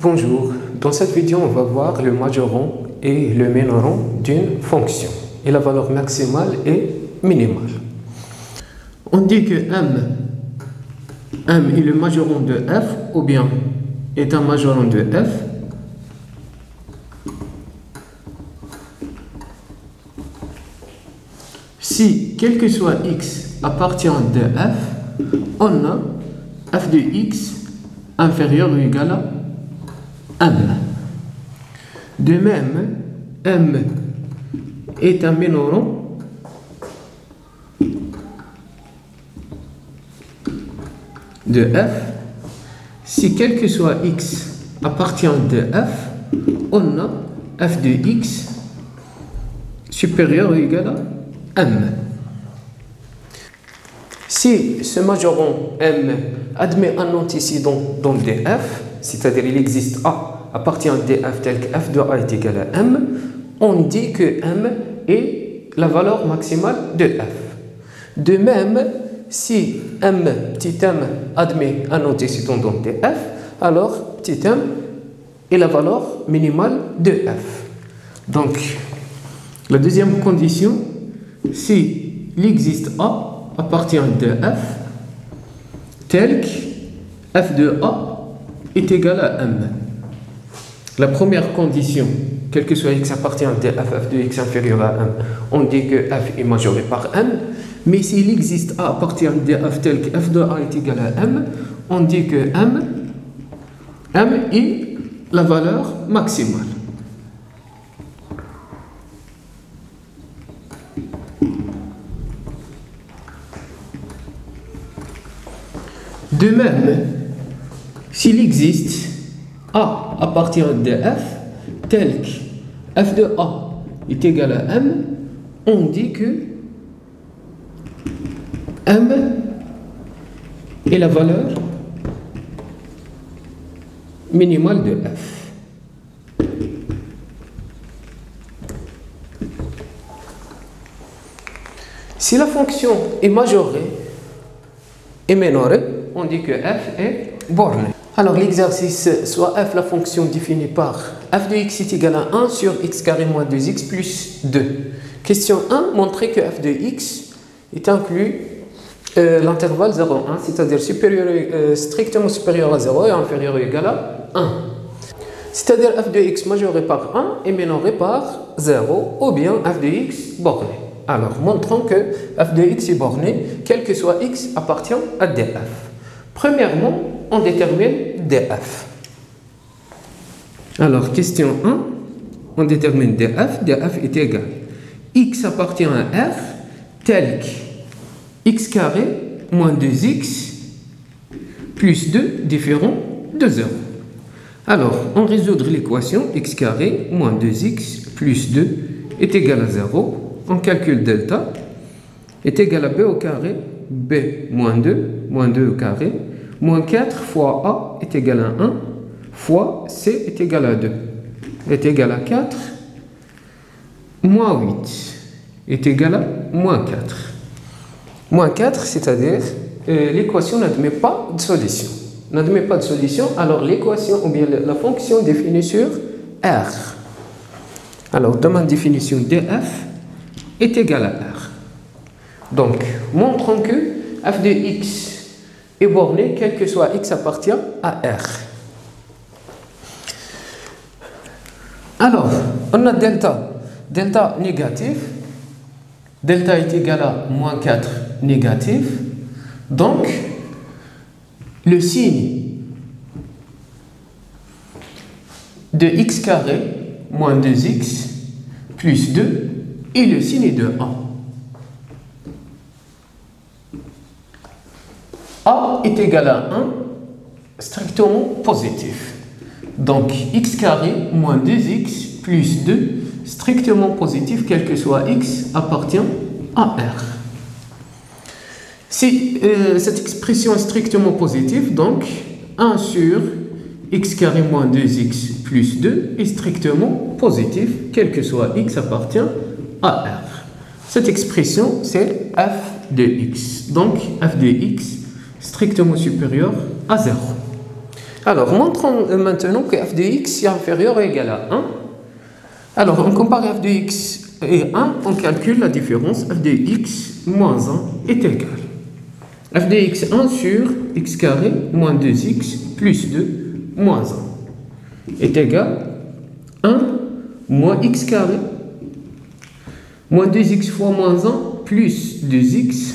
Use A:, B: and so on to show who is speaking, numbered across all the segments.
A: Bonjour, dans cette vidéo on va voir le majorant et le minorant d'une fonction et la valeur maximale et minimale. On dit que m est le majorant de f ou bien est un majorant de f si quel que soit x appartient de f, on a f de x inférieur ou égal à m. De même, m est un minorant de f si quel que soit x appartient de f, on a f de x supérieur ou égal à m. Si ce majorant m admet un antécédent dans df, c'est-à-dire il existe a appartient à df tel que f de a est égal à m, on dit que m est la valeur maximale de f. De même, si petit m admet un antécédent dans df, alors petit m est la valeur minimale de f. Donc, la deuxième condition, si il existe a appartient de f tel que f de a est égal à m. La première condition, quel que soit x appartient de f de x inférieur à m, on dit que f est majoré par m, mais s'il existe a appartient de f tel que f de a est égal à m, on dit que m est la valeur maximale. De même, s'il existe a appartient de f tel que f de a est égal à m, on dit que m est la valeur minimale de f. Si la fonction est majorée et minorée, on dit que f est borné. Alors l'exercice, soit f la fonction définie par f de x est égal à 1 sur x carré moins 2x plus 2. Question 1, montrer que f de x est inclus l'intervalle 0,1, c'est-à-dire strictement supérieur à 0 et inférieur ou égal à 1. C'est-à-dire f de x majoré par 1 et minoré par 0, ou bien f de x borné. Alors, montrons que f de x est borné, quel que soit x appartient à df. Premièrement, on détermine df. Alors, question 1, on détermine df. df est égal x appartient à r tel que x carré moins 2x plus 2 différent de 0. Alors, on résout l'équation x carré moins 2x plus 2 est égal à 0. On calcule delta est égal à b au carré, b moins 2 au carré, moins 4 fois a est égal à 1, fois c est égal à 2, est égal à 4, moins 8 est égal à moins 4. Moins 4, c'est-à-dire l'équation n'admet pas de solution. N'admet pas de solution, alors l'équation ou bien la fonction définie sur R. Alors, dans ma définition df est égal à R. Donc, montrons que f de x est borné, quel que soit x appartient à R. Alors, on a delta. Delta négatif. Delta est égal à moins 4 négatif. Donc, le signe de x carré moins 2x plus 2 et le signe de a est égal à 1 strictement positif. Donc x carré moins 2x plus 2 strictement positif, quel que soit x appartient à R. Si cette expression est strictement positive, donc 1 sur x carré moins 2x plus 2 est strictement positif, quel que soit x appartient à R. Cette expression, c'est f de x. Donc, f de x strictement supérieur à 0. Alors, montrons maintenant que f de x est inférieur ou égal à 1. Alors, on compare f de x et 1, on calcule la différence f de x moins 1 est égal. F de x 1 sur x carré moins 2x plus 2 moins 1 est égal à 1 moins x carré moins 2x fois moins 1 plus 2x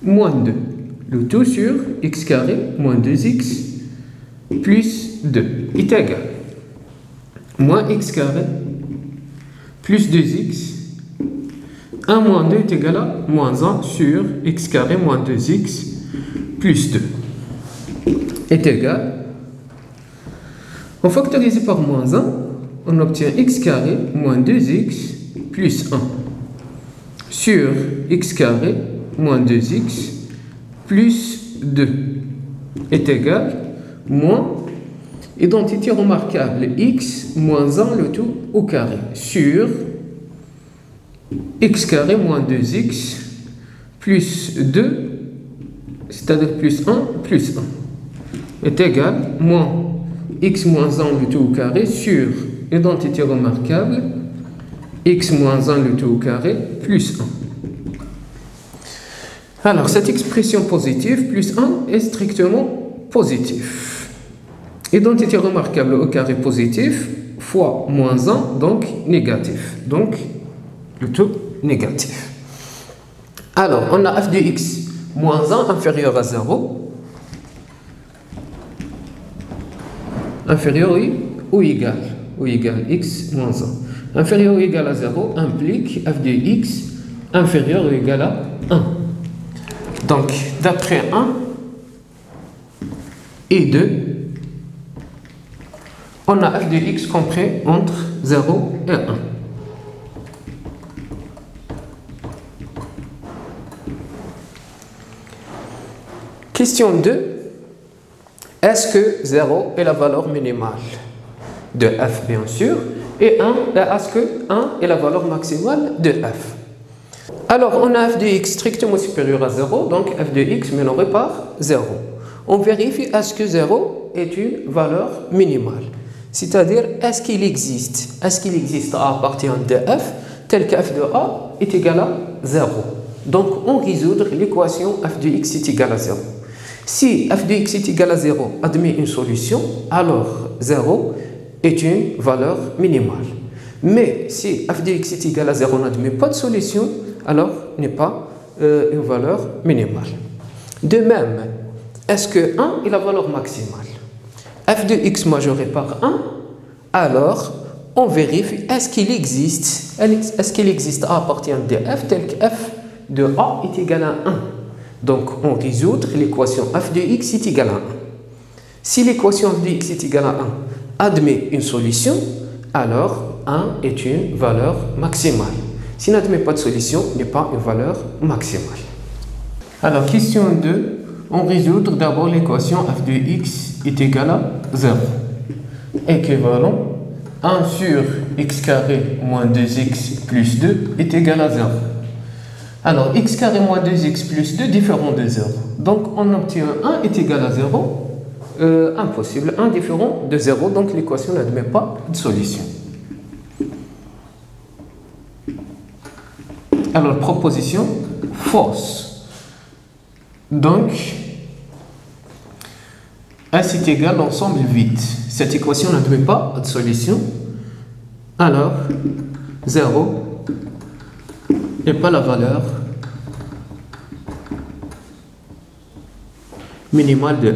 A: moins 2. Le tout sur x carré moins 2x plus 2 est égal moins x carré plus 2x 1 moins 2 est égal à moins 1 sur x carré moins 2x plus 2 est égal. On factorise par moins 1, on obtient x carré moins 2x plus 1 sur x carré moins 2x plus 2 est égal moins identité remarquable x moins 1 le tout au carré sur x carré moins 2x plus 2, c'est-à-dire plus 1 est égal moins x moins 1 le tout au carré sur identité remarquable x moins 1 le tout au carré plus 1. Alors, cette expression positive plus 1 est strictement positive. Identité remarquable au carré positif fois moins 1, donc négatif. Donc, le tout négatif. Alors, on a f de x moins 1 inférieur à 0. Inférieur ou égal x moins 1. Inférieur ou égal à 0 implique f de x inférieur ou égal à 1. Donc, d'après 1 et 2, on a f de x compris entre 0 et 1. Question 2. Est-ce que 0 est la valeur minimale de f, bien sûr, et 1, est-ce que 1 est la valeur maximale de f? Alors, on a f de x strictement supérieur à 0, donc f de x minoré par 0. On vérifie est-ce que 0 est une valeur minimale. C'est-à-dire, est-ce qu'il existe A à partir de f, tel que f de A est égal à 0. Donc, on résout l'équation f de x est égal à 0. Si f de x est égal à 0 admet une solution, alors 0 est une valeur minimale. Mais si f de x est égal à 0 n'admet pas de solution, alors n'est pas une valeur minimale. De même, est-ce que 1 est la valeur maximale? F de x majoré par 1, alors on vérifie est-ce qu'il existe A à partir de f tel que f de A est égal à 1. Donc on résout l'équation f de x est égal à 1. Si l'équation f de x est égal à 1 admet une solution, alors 1 est une valeur maximale. S'il n'admet pas de solution, n'est pas une valeur maximale. Alors, question 2, on résout d'abord l'équation f de x est égal à 0. Équivalent 1 sur x carré moins 2x plus 2 est égal à 0. Alors, x carré moins 2x plus 2 différent de 0. Donc, on obtient 1 est égal à 0. Impossible, 1 différent de 0, donc l'équation n'admet pas de solution. Alors, proposition fausse. Donc, S est égal à l'ensemble vide. Cette équation n'admet pas de solution. Alors, 0 n'est pas la valeur minimale de f.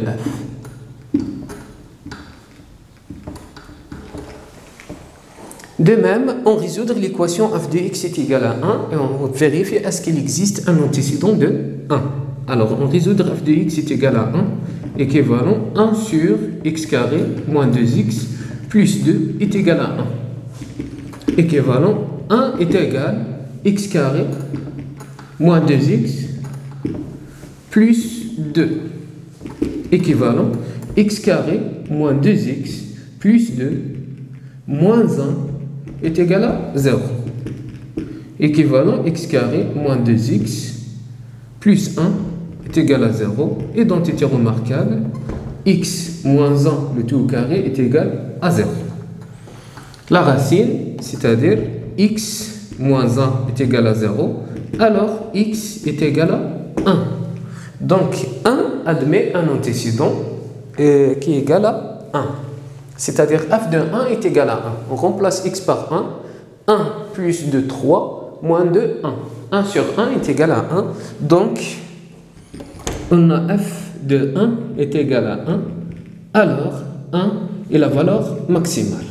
A: De même, on résout l'équation f de x est égal à 1 et on vérifie est-ce qu'il existe un antécédent de 1. Alors, on résout f de x est égal à 1, équivalent 1 sur x carré moins 2x plus 2 est égal à 1. Équivalent 1 est égal x carré moins 2x plus 2. Équivalent x carré moins 2x plus 2 moins 1 est égal à 0. Équivalent x carré moins 2x plus 1 est égal à 0. Identité remarquable, x moins 1, le tout au carré, est égal à 0. La racine, c'est-à-dire x moins 1 est égal à 0, alors x est égal à 1. Donc 1 admet un antécédent qui est égal à 1. C'est-à-dire f de 1 est égal à 1. On remplace x par 1. 1 plus de 3 moins de 1. 1 sur 1 est égal à 1. Donc, on a f de 1 est égal à 1. Alors, 1 est la valeur maximale.